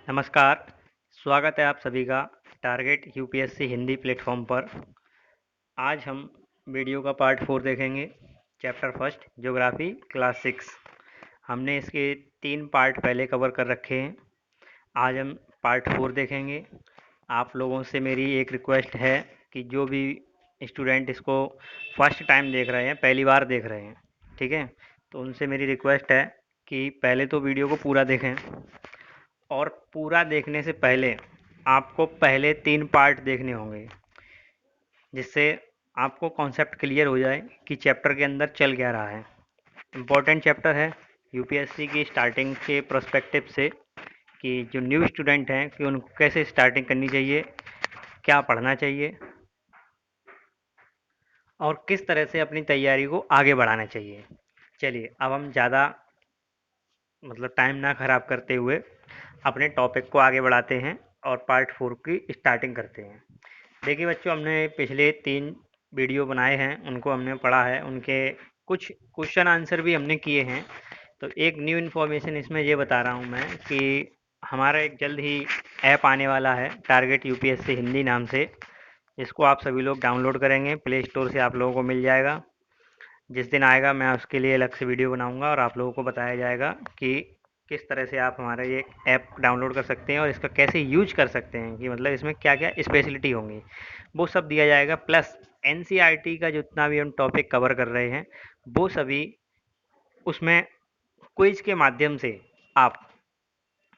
नमस्कार, स्वागत है आप सभी का टारगेट यूपीएससी हिंदी प्लेटफॉर्म पर। आज हम वीडियो का पार्ट 4 देखेंगे। Chapter first geography class 6। हमने इसके 3 पार्ट पहले कवर कर रखे हैं। आज हम पार्ट 4 देखेंगे। आप लोगों से मेरी एक रिक्वेस्ट है कि जो भी स्टूडेंट इसको फर्स्ट टाइम देख रहे हैं, पहली बार देख रहे हैं, ठीक है, तो उनसे मेरी रिक्वेस्ट है कि पहले तो वीडियो को पूरा देखें और पूरा देखने से पहले आपको पहले 3 पार्ट देखने होंगे, जिससे आपको कॉन्सेप्ट क्लियर हो जाए कि चैप्टर के अंदर चल क्या रहा है। इम्पोर्टेंट चैप्टर है यूपीएससी की स्टार्टिंग के प्रोस्पेक्टिव से, कि जो न्यू स्टूडेंट हैं कि उनको कैसे स्टार्टिंग करनी चाहिए, क्या पढ़ना चाहिए और किस तरह से अपनी तैयारी को आगे बढ़ाना चाहिए। चलिए अब हम ज़्यादा टाइम ना ख़राब करते हुए अपने टॉपिक को आगे बढ़ाते हैं और पार्ट 4 की स्टार्टिंग करते हैं। देखिए बच्चों, हमने पिछले 3 वीडियो बनाए हैं, उनको हमने पढ़ा है, उनके कुछ क्वेश्चन आंसर भी हमने किए हैं। तो एक न्यू इन्फॉर्मेशन इसमें ये बता रहा हूँ मैं कि हमारा एक जल्द ही ऐप आने वाला है टारगेट यूपीएससी हिंदी नाम से। इसको आप सभी लोग डाउनलोड करेंगे, प्ले स्टोर से आप लोगों को मिल जाएगा। जिस दिन आएगा मैं उसके लिए अलग से वीडियो बनाऊंगा और आप लोगों को बताया जाएगा कि किस तरह से आप हमारा ये ऐप डाउनलोड कर सकते हैं और इसका कैसे यूज कर सकते हैं, कि मतलब इसमें क्या क्या स्पेशलिटी होंगी, वो सब दिया जाएगा। प्लस एनसीईआरटी का जितना भी हम टॉपिक कवर कर रहे हैं वो सभी उसमें क्विज के माध्यम से आप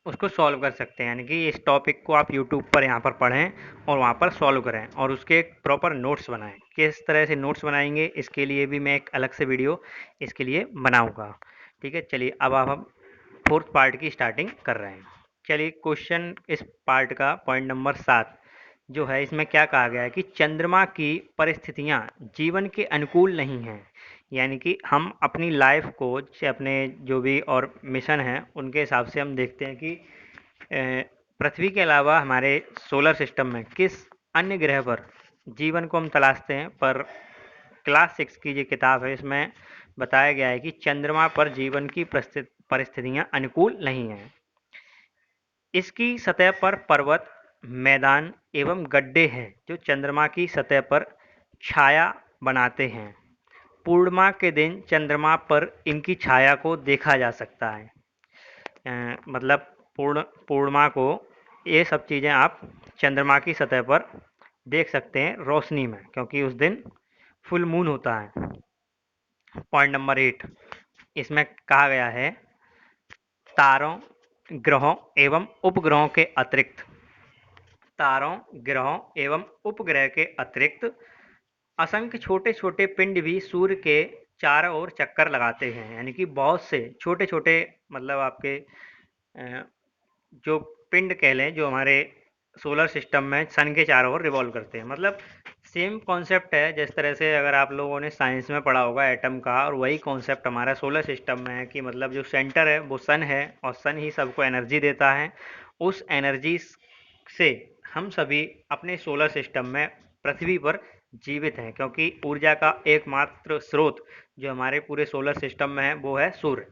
उसको सॉल्व कर सकते हैं। यानी कि इस टॉपिक को आप यूट्यूब पर यहाँ पर पढ़ें और वहाँ पर सॉल्व करें और उसके प्रॉपर नोट्स बनाएं। किस तरह से नोट्स बनाएंगे इसके लिए भी मैं एक अलग से वीडियो इसके लिए बनाऊंगा। ठीक है, चलिए अब आप हम 4th पार्ट की स्टार्टिंग कर रहे हैं। चलिए क्वेश्चन इस पार्ट का पॉइंट नंबर 7 जो है, इसमें क्या कहा गया है कि चंद्रमा की परिस्थितियाँ जीवन के अनुकूल नहीं हैं। यानी कि हम अपनी लाइफ को अपने जो भी और मिशन हैं उनके हिसाब से हम देखते हैं कि पृथ्वी के अलावा हमारे सोलर सिस्टम में किस अन्य ग्रह पर जीवन को हम तलाशते हैं। पर क्लास 6 की जो किताब है इसमें बताया गया है कि चंद्रमा पर जीवन की परिस्थितियाँ अनुकूल नहीं हैं। इसकी सतह पर पर्वत, मैदान एवं गड्ढे हैं जो चंद्रमा की सतह पर छाया बनाते हैं। पूर्णिमा के दिन चंद्रमा पर इनकी छाया को देखा जा सकता है। मतलब पूर्णिमा को ये सब चीज़ें आप चंद्रमा की सतह पर देख सकते हैं रोशनी में, क्योंकि उस दिन फुल मून होता है। पॉइंट नंबर 8 इसमें कहा गया है तारों, ग्रहों एवं उपग्रहों के अतिरिक्त, तारों, ग्रहों एवं उपग्रह के अतिरिक्त असंख्य छोटे छोटे पिंड भी सूर्य के चारों ओर चक्कर लगाते हैं। यानी कि बहुत से छोटे छोटे, मतलब आपके जो पिंड कह लें, जो हमारे सोलर सिस्टम में सन के चारों ओर रिवॉल्व करते हैं। मतलब सेम कॉन्सेप्ट है जिस तरह से अगर आप लोगों ने साइंस में पढ़ा होगा एटम का, और वही कॉन्सेप्ट हमारा सोलर सिस्टम में है कि मतलब जो सेंटर है वो सन है और सन ही सबको एनर्जी देता है। उस एनर्जी से हम सभी अपने सोलर सिस्टम में पृथ्वी पर जीवित हैं, क्योंकि ऊर्जा का एकमात्र स्रोत जो हमारे पूरे सोलर सिस्टम में है वो है सूर्य।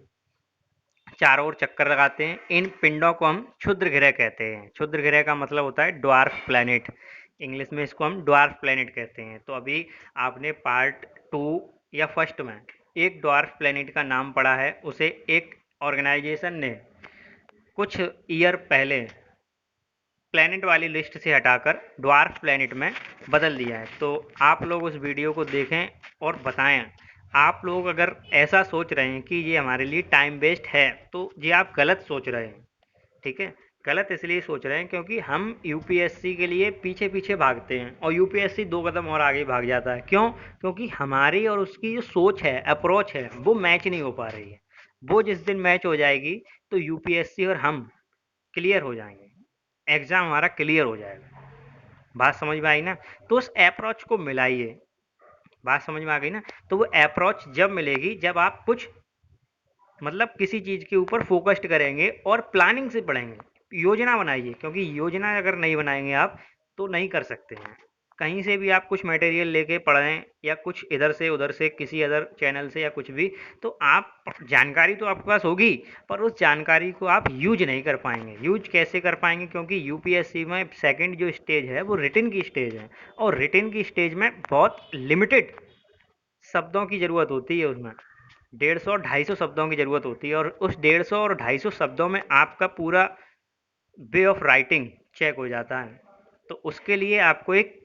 चारों ओर चक्कर लगाते हैं। इन पिंडों को हम क्षुद्र ग्रह कहते हैं। क्षुद्र ग्रह का मतलब होता है ड्वार्फ प्लैनेट। इंग्लिश में इसको हम ड्वार्फ प्लैनेट कहते हैं। तो अभी आपने पार्ट 2 या फर्स्ट में एक ड्वार्फ प्लैनेट का नाम पढ़ा है, उसे एक ऑर्गेनाइजेशन ने कुछ ईयर पहले प्लैनेट वाली लिस्ट से हटाकर ड्वार्फ प्लैनेट में बदल दिया है। तो आप लोग उस वीडियो को देखें और बताएं। आप लोग अगर ऐसा सोच रहे हैं कि ये हमारे लिए टाइम वेस्ट है तो ये आप गलत सोच रहे हैं। ठीक है, गलत इसलिए सोच रहे हैं क्योंकि हम यूपीएससी के लिए पीछे पीछे भागते हैं और यूपीएससी 2 कदम और आगे भाग जाता है। क्यों? क्योंकि हमारी और उसकी जो सोच है, अप्रोच है, वो मैच नहीं हो पा रही है। वो जिस दिन मैच हो जाएगी तो यूपीएससी और हम क्लियर हो जाएंगे, एग्ज़ाम हमारा क्लियर हो जाएगा। बात समझ में आई ना? तो उस अप्रोच को मिलाइए। बात समझ में आ गई ना? तो वो अप्रोच जब मिलेगी जब आप कुछ किसी चीज़ के ऊपर फोकस्ड करेंगे और प्लानिंग से पढ़ेंगे, योजना बनाइए। क्योंकि योजना अगर नहीं बनाएंगे आप तो नहीं कर सकते हैं। कहीं से भी आप कुछ मटेरियल लेके पढ़ें या कुछ इधर से उधर से किसी अदर चैनल से या कुछ भी, तो आप जानकारी तो आपके पास होगी, पर उस जानकारी को आप यूज नहीं कर पाएंगे। यूज कैसे कर पाएंगे? क्योंकि यूपीएससी में सेकंड जो स्टेज है वो रिटन की स्टेज है, और रिटन की स्टेज में बहुत लिमिटेड शब्दों की ज़रूरत होती है। उसमें 150 और 250 शब्दों की ज़रूरत होती है, और उस 150 और 250 शब्दों में आपका पूरा वे ऑफ राइटिंग चेक हो जाता है। तो उसके लिए आपको एक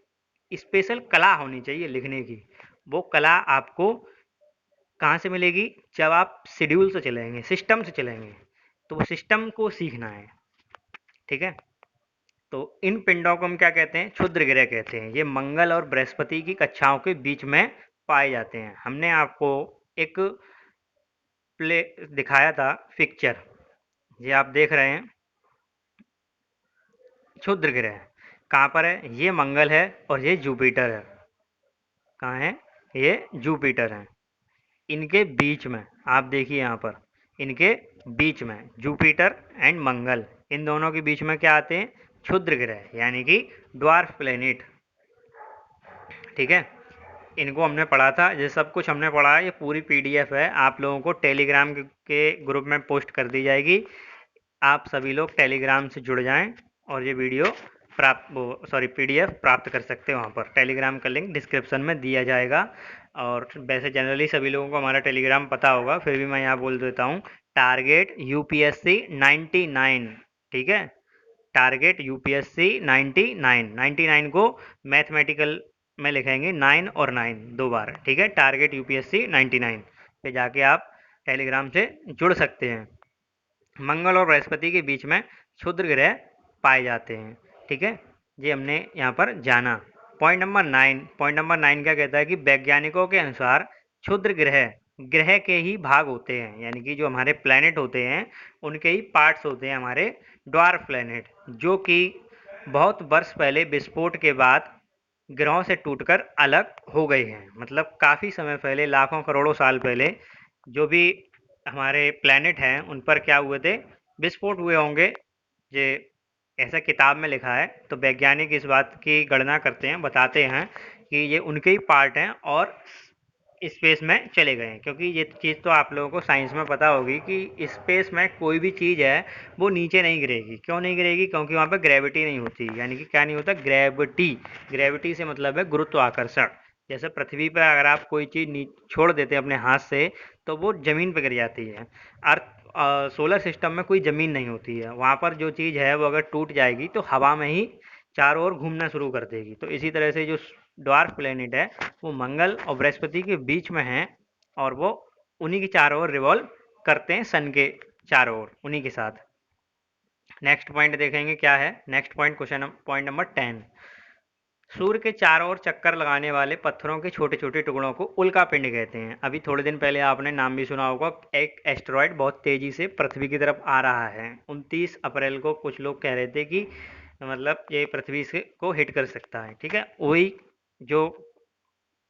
स्पेशल कला होनी चाहिए लिखने की। वो कला आपको कहाँ से मिलेगी? जब आप शेड्यूल से चलेंगे, सिस्टम से चलेंगे, तो वो सिस्टम को सीखना है। ठीक है, तो इन पिंडों को हम क्या कहते हैं? क्षुद्र ग्रह कहते हैं। ये मंगल और बृहस्पति की कक्षाओं के बीच में पाए जाते हैं। हमने आपको एक प्ले दिखाया था, पिक्चर, ये आप देख रहे हैं। क्षुद्र ग्रह कहाँ पर है? ये मंगल है और ये जुपिटर है। कहाँ है? ये जुपिटर है। इनके बीच में आप देखिए, यहाँ पर इनके बीच में जुपिटर एंड मंगल, इन दोनों के बीच में क्या आते हैं? क्षुद्र ग्रह, यानी कि ड्वार्फ प्लेनेट। ठीक है, इनको हमने पढ़ा था। ये सब कुछ हमने पढ़ा है, ये पूरी पीडीएफ है, आप लोगों को टेलीग्राम के ग्रुप में पोस्ट कर दी जाएगी। आप सभी लोग टेलीग्राम से जुड़ जाएं और ये वीडियो पीडीएफ प्राप्त कर सकते हो वहाँ पर। टेलीग्राम का लिंक डिस्क्रिप्शन में दिया जाएगा। और वैसे जनरली सभी लोगों को हमारा टेलीग्राम पता होगा, फिर भी मैं यहाँ बोल देता हूँ, टारगेट यूपीएससी 99। ठीक है, टारगेट यूपीएससी 99 को मैथमेटिकल में लिखेंगे 9 और 9 दो बार। ठीक है, टारगेट यूपीएससी 99 पे जाके आप टेलीग्राम से जुड़ सकते हैं। मंगल और बृहस्पति के बीच में क्षुद्र ग्रह पाए जाते हैं। ठीक है, ये हमने यहाँ पर जाना। पॉइंट नंबर 9 क्या कहता है? कि वैज्ञानिकों के अनुसार क्षुद्र ग्रह ग्रह के ही भाग होते हैं, यानी कि जो हमारे प्लैनेट होते हैं उनके ही पार्ट्स होते हैं हमारे ड्वार्फ प्लैनेट, जो कि बहुत वर्ष पहले विस्फोट के बाद ग्रहों से टूटकर अलग हो गए हैं। मतलब काफ़ी समय पहले, लाखों करोड़ों साल पहले जो भी हमारे प्लैनेट हैं उन पर क्या हुए थे? विस्फोट हुए होंगे। ये ऐसा किताब में लिखा है। तो वैज्ञानिक इस बात की गणना करते हैं, बताते हैं कि ये उनके ही पार्ट हैं और स्पेस में चले गए हैं। क्योंकि ये चीज़ तो आप लोगों को साइंस में पता होगी कि स्पेस में कोई भी चीज़ है वो नीचे नहीं गिरेगी। क्यों नहीं गिरेगी? क्योंकि वहाँ पर ग्रेविटी नहीं होती। यानी कि क्या नहीं होता? ग्रेविटी। ग्रेविटी से मतलब है गुरुत्वाकर्षण। जैसे पृथ्वी पर अगर आप कोई चीज़ छोड़ देते हैं अपने हाथ से, तो वो ज़मीन पर गिर जाती है। अर्थ सोलर सिस्टम में कोई ज़मीन नहीं होती है। वहाँ पर जो चीज़ है वो अगर टूट जाएगी तो हवा में ही चारों ओर घूमना शुरू कर देगी। तो इसी तरह से जो ड्वार्फ प्लेनेट है वो मंगल और बृहस्पति के बीच में है, और वो उन्हीं के चारों ओर रिवॉल्व करते हैं, सन के चारों ओर उन्हीं के साथ। नेक्स्ट पॉइंट देखेंगे क्या है। Next point, question point number 10। सूर्य के चारों ओर चक्कर लगाने वाले पत्थरों के छोटे छोटे टुकड़ों को उल्का पिंड कहते हैं। अभी थोड़े दिन पहले आपने नाम भी सुना होगा, एक एस्टेरॉयड बहुत तेजी से पृथ्वी की तरफ आ रहा है। 29 अप्रैल को कुछ लोग कह रहे थे कि मतलब ये पृथ्वी से को हिट कर सकता है। ठीक है, वही जो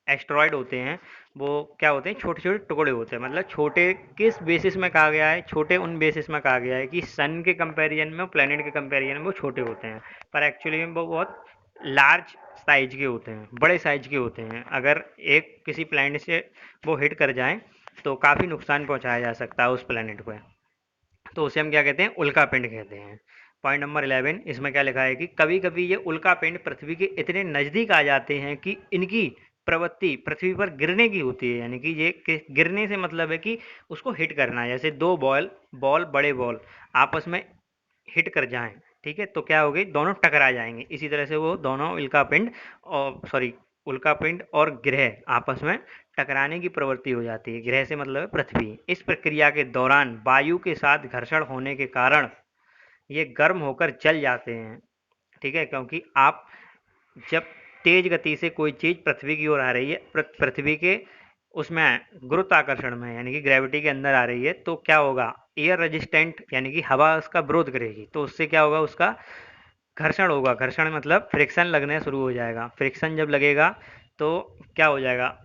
एस्टेरॉयड होते हैं वो क्या होते हैं? छोटे छोटे टुकड़े होते हैं। मतलब छोटे किस बेसिस में कहा गया है? छोटे उन बेसिस में कहा गया है कि सन के कंपैरिजन में, प्लेनेट के कंपैरिजन में वो छोटे होते हैं, पर एक्चुअली में वो बहुत लार्ज साइज के होते हैं, बड़े साइज के होते हैं। अगर एक किसी प्लेनेट से वो हिट कर जाए तो काफ़ी नुकसान पहुंचाया जा सकता है उस प्लेनेट को। तो उसे हम क्या कहते हैं? उल्का पिंड कहते हैं। पॉइंट नंबर 11, इसमें क्या लिखा है कि कभी कभी ये उल्का पिंड पृथ्वी के इतने नज़दीक आ जाते हैं कि इनकी प्रवृत्ति पृथ्वी पर गिरने की होती है। यानी कि ये गिरने से मतलब है कि उसको हिट करना है। जैसे दो बड़े बॉल आपस में हिट कर जाएं, ठीक है, तो क्या होगी? दोनों टकरा जाएंगे। इसी तरह से वो दोनों उल्का पिंड और ग्रह आपस में टकराने की प्रवृत्ति हो जाती है। ग्रह से मतलब है पृथ्वी। इस प्रक्रिया के दौरान वायु के साथ घर्षण होने के कारण ये गर्म होकर जल जाते हैं। ठीक है, क्योंकि आप जब तेज गति से कोई चीज़ पृथ्वी की ओर आ रही है, पृथ्वी के उसमें गुरुत्वाकर्षण में यानी कि ग्रेविटी के अंदर आ रही है, तो क्या होगा? एयर रेजिस्टेंट यानी कि हवा उसका विरोध करेगी, तो उससे क्या होगा? उसका घर्षण होगा। घर्षण मतलब फ्रिक्शन लगने शुरू हो जाएगा। फ्रिक्शन जब लगेगा तो क्या हो जाएगा?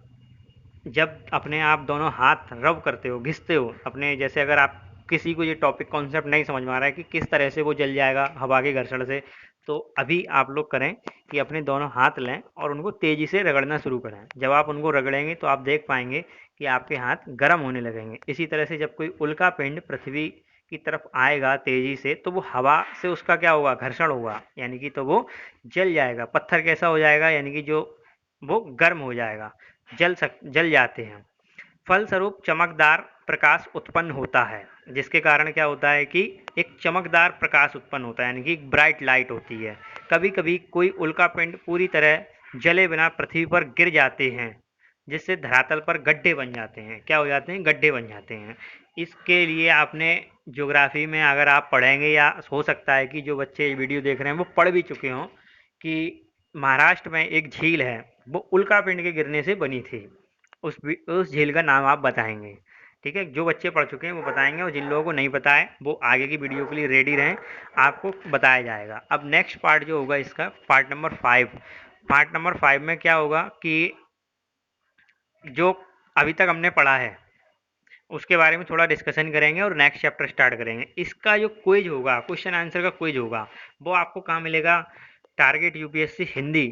जब अपने आप दोनों हाथ रब करते हो, घिसते हो अपने, जैसे अगर आप किसी को ये टॉपिक कॉन्सेप्ट नहीं समझ में आ रहा है कि किस तरह से वो जल जाएगा हवा के घर्षण से, तो अभी आप लोग करें कि अपने दोनों हाथ लें और उनको तेज़ी से रगड़ना शुरू करें। जब आप उनको रगड़ेंगे तो आप देख पाएंगे कि आपके हाथ गर्म होने लगेंगे। इसी तरह से जब कोई उल्का पिंड पृथ्वी की तरफ आएगा तेज़ी से, तो वो हवा से उसका क्या होगा, घर्षण होगा, यानी कि तो वो जल जाएगा। पत्थर कैसा हो जाएगा, यानी कि जो वो गर्म हो जाएगा, जल जाते हैं। फलस्वरूप चमकदार प्रकाश उत्पन्न होता है, जिसके कारण क्या होता है कि एक चमकदार प्रकाश उत्पन्न होता है, यानी कि एक ब्राइट लाइट होती है। कभी कभी कोई उल्कापिंड पूरी तरह जले बिना पृथ्वी पर गिर जाते हैं, जिससे धरातल पर गड्ढे बन जाते हैं। क्या हो जाते हैं, गड्ढे बन जाते हैं। इसके लिए आपने ज्योग्राफी में अगर आप पढ़ेंगे, या हो सकता है कि जो बच्चे वीडियो देख रहे हैं वो पढ़ भी चुके हों, कि महाराष्ट्र में एक झील है, वो उल्कापिंड के गिरने से बनी थी। उस झील का नाम आप बताएंगे। ठीक है, जो बच्चे पढ़ चुके हैं वो बताएंगे, और जिन लोगों को नहीं पता है वो आगे की वीडियो के लिए रेडी रहें, आपको बताया जाएगा। अब नेक्स्ट पार्ट जो होगा इसका, पार्ट नंबर 5। पार्ट नंबर 5 में क्या होगा कि जो अभी तक हमने पढ़ा है उसके बारे में थोड़ा डिस्कशन करेंगे और नेक्स्ट चैप्टर स्टार्ट करेंगे। इसका जो क्विज होगा, क्वेश्चन आंसर का क्विज होगा, वो आपको कहाँ मिलेगा, टारगेट यूपीएससी हिंदी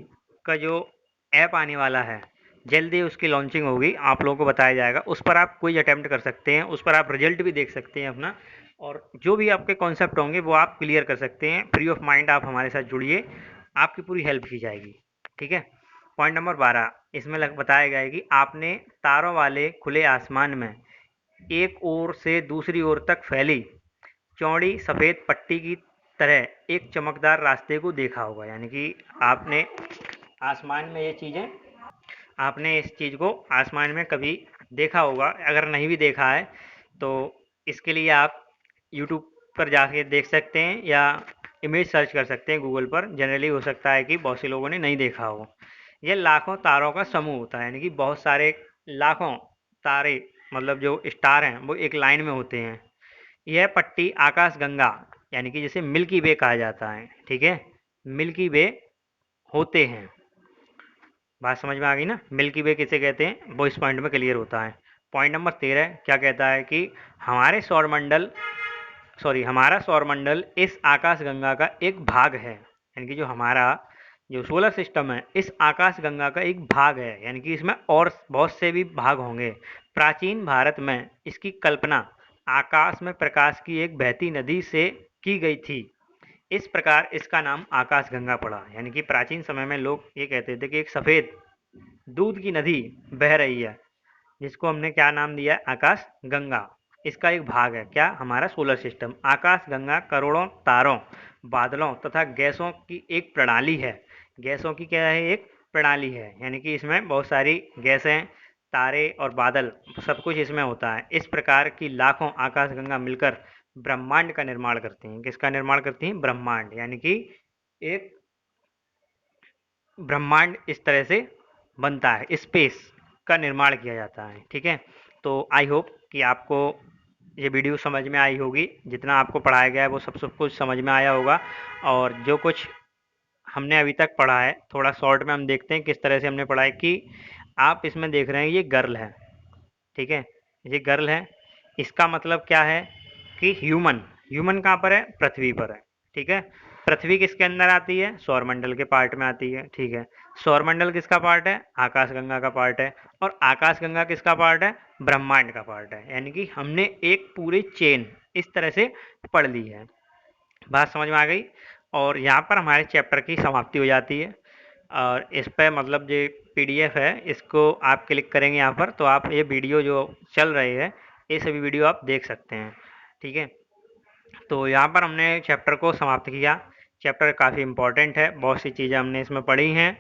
का जो ऐप आने वाला है, जल्दी उसकी लॉन्चिंग होगी, आप लोगों को बताया जाएगा। उस पर आप क्विज अटेम्प्ट कर सकते हैं, उस पर आप रिजल्ट भी देख सकते हैं अपना, और जो भी आपके कॉन्सेप्ट होंगे वो आप क्लियर कर सकते हैं। फ्री ऑफ माइंड आप हमारे साथ जुड़िए, आपकी पूरी हेल्प की जाएगी। ठीक है। पॉइंट नंबर 12, इसमें बताया गया है कि आपने तारों वाले खुले आसमान में एक ओर से दूसरी ओर तक फैली चौड़ी सफ़ेद पट्टी की तरह एक चमकदार रास्ते को देखा होगा। यानी कि आपने आसमान में ये चीज़ें, आपने इस चीज़ को आसमान में कभी देखा होगा। अगर नहीं भी देखा है तो इसके लिए आप यूट्यूब पर जाके देख सकते हैं, या इमेज सर्च कर सकते हैं गूगल पर। जनरली हो सकता है कि बहुत से लोगों ने नहीं देखा हो। यह लाखों तारों का समूह होता है, यानी कि बहुत सारे लाखों तारे, मतलब जो स्टार हैं वो एक लाइन में होते हैं। यह पट्टी आकाश गंगा, यानी कि जिसे मिल्की वे कहा जाता है। ठीक है, मिल्की वे होते हैं। बात समझ में आ गई ना, मिल्की वे किसे कहते हैं, वो इस पॉइंट में क्लियर होता है। पॉइंट नंबर 13 क्या कहता है कि हमारा सौरमंडल इस आकाश गंगा का एक भाग है। यानी कि जो हमारा जो सोलर सिस्टम है, इस आकाश गंगा का एक भाग है, यानी कि इसमें और बहुत से भी भाग होंगे। प्राचीन भारत में इसकी कल्पना आकाश में प्रकाश की एक बहती नदी से की गई थी। इस प्रकार इसका नाम आकाश गंगा पड़ा। यानी कि प्राचीन समय में लोग ये कहते थे कि एक सफ़ेद दूध की नदी बह रही है, जिसको हमने क्या नाम दिया, आकाश गंगा। इसका एक भाग है क्या, हमारा सोलर सिस्टम। आकाश गंगा करोड़ों तारों, बादलों तथा गैसों की एक प्रणाली है। गैसों की क्या है, एक प्रणाली है, यानी कि इसमें बहुत सारी गैसें, तारे और बादल, सब कुछ इसमें होता है। इस प्रकार की लाखों आकाश गंगा मिलकर ब्रह्मांड का निर्माण करती हैं। किसका निर्माण करती हैं, ब्रह्मांड। यानी कि एक ब्रह्मांड इस तरह से बनता है, स्पेस का निर्माण किया जाता है। ठीक है, तो आई होप कि आपको ये वीडियो समझ में आई होगी। जितना आपको पढ़ाया गया है वो सब कुछ समझ में आया होगा। और जो कुछ हमने अभी तक पढ़ा है, थोड़ा शॉर्ट में हम देखते हैं किस तरह से हमने पढ़ा है। कि आप इसमें देख रहे हैं ये गर्ल है, ठीक है, ये गर्ल है। इसका मतलब क्या है कि ह्यूमन, ह्यूमन कहाँ पर है, पृथ्वी पर है। ठीक है, पृथ्वी किसके अंदर आती है, सौरमंडल के पार्ट में आती है। ठीक है, सौरमंडल किसका पार्ट है, आकाशगंगा का पार्ट है। और आकाशगंगा किसका पार्ट है, ब्रह्मांड का पार्ट है। यानी कि हमने एक पूरी चेन इस तरह से पढ़ ली है। बात समझ में आ गई। और यहाँ पर हमारे चैप्टर की समाप्ति हो जाती है। और इस पर मतलब जो पीडीएफ है, इसको आप क्लिक करेंगे यहाँ पर, तो आप ये वीडियो जो चल रही है ये सभी वीडियो आप देख सकते हैं। ठीक है, तो यहाँ पर हमने चैप्टर को समाप्त किया। चैप्टर काफ़ी इम्पोर्टेंट है, बहुत सी चीज़ें हमने इसमें पढ़ी हैं।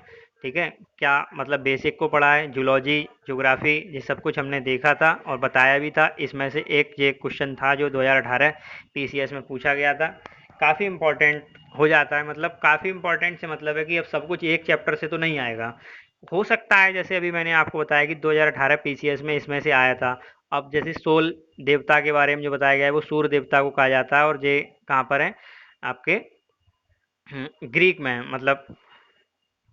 ठीक है, क्या मतलब बेसिक को पढ़ा है, जूलॉजी, ज्योग्राफी, ये सब कुछ हमने देखा था और बताया भी था। इसमें से एक ये क्वेश्चन था जो 2018 पीसीएस में पूछा गया था। काफ़ी इम्पोर्टेंट हो जाता है, मतलब काफ़ी इम्पोर्टेंट से मतलब है कि अब सब कुछ एक चैप्टर से तो नहीं आएगा। हो सकता है जैसे अभी मैंने आपको बताया कि 2018 पीसीएस में इसमें से आया था। अब जैसे सोल देवता के बारे में जो बताया गया है वो सूर्य देवता को कहा जाता है, और ये कहाँ पर है, आपके ग्रीक में, मतलब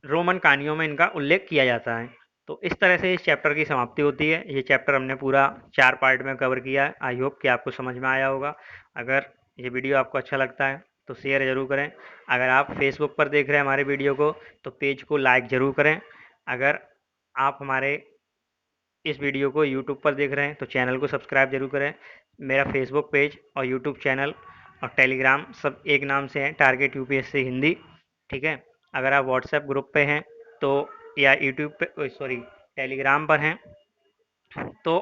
रोमन कहानियों में इनका उल्लेख किया जाता है। तो इस तरह से इस चैप्टर की समाप्ति होती है। ये चैप्टर हमने पूरा 4 पार्ट में कवर किया है। आई होप कि आपको समझ में आया होगा। अगर ये वीडियो आपको अच्छा लगता है तो शेयर ज़रूर करें। अगर आप फेसबुक पर देख रहे हैं हमारे वीडियो को तो पेज को लाइक ज़रूर करें। अगर आप हमारे इस वीडियो को यूट्यूब पर देख रहे हैं तो चैनल को सब्सक्राइब जरूर करें। मेरा फेसबुक पेज और यूट्यूब चैनल और टेलीग्राम सब एक नाम से है, टारगेट यूपीएससी हिंदी। ठीक है। अगर आप व्हाट्सएप ग्रुप पे हैं तो या यूट्यूब पे सॉरी टेलीग्राम पर हैं तो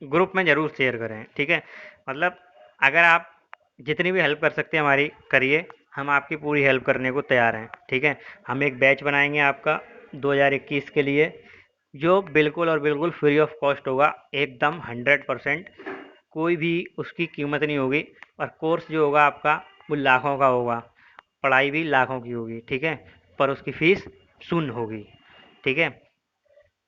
ग्रुप में ज़रूर शेयर करें। ठीक है। मतलब अगर आप जितनी भी हेल्प कर सकते हैं हमारी करिए, हम आपकी पूरी हेल्प करने को तैयार हैं। ठीक है। हम एक बैच बनाएंगे आपका 2021 के लिए, जो बिल्कुल और बिल्कुल फ्री ऑफ कॉस्ट होगा, एकदम 100%। कोई भी उसकी कीमत नहीं होगी। और कोर्स जो होगा आपका वो लाखों का होगा, पढ़ाई भी लाखों की होगी। ठीक है। पर उसकी फ़ीस शून्य होगी। ठीक है।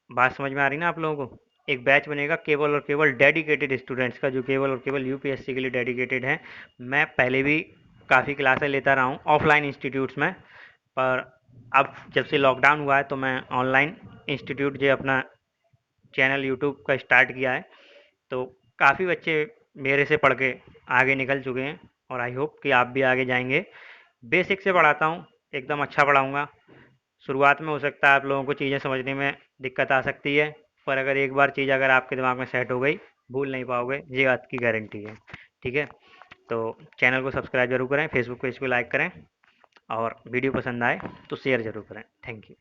बात समझ में आ रही ना आप लोगों को? एक बैच बनेगा केवल और केवल डेडिकेटेड स्टूडेंट्स का, जो केवल और केवल यूपीएससी के लिए डेडिकेटेड हैं। मैं पहले भी काफ़ी क्लासें लेता रहा हूँ ऑफलाइन इंस्टीट्यूट्स में, पर अब जब से लॉकडाउन हुआ है तो मैं ऑनलाइन इंस्टीट्यूट जो अपना चैनल यूट्यूब का स्टार्ट किया है। तो काफ़ी बच्चे मेरे से पढ़ के आगे निकल चुके हैं और आई होप कि आप भी आगे जाएंगे। बेसिक से पढ़ाता हूँ, एकदम अच्छा पढ़ाऊँगा। शुरुआत में हो सकता है आप लोगों को चीज़ें समझने में दिक्कत आ सकती है, पर अगर एक बार चीज़ अगर आपके दिमाग में सेट हो गई, भूल नहीं पाओगे, ये बात की गारंटी है। ठीक है। तो चैनल को सब्सक्राइब जरूर करें, फेसबुक पेज को लाइक करें और वीडियो पसंद आए तो शेयर ज़रूर करें। Thank you.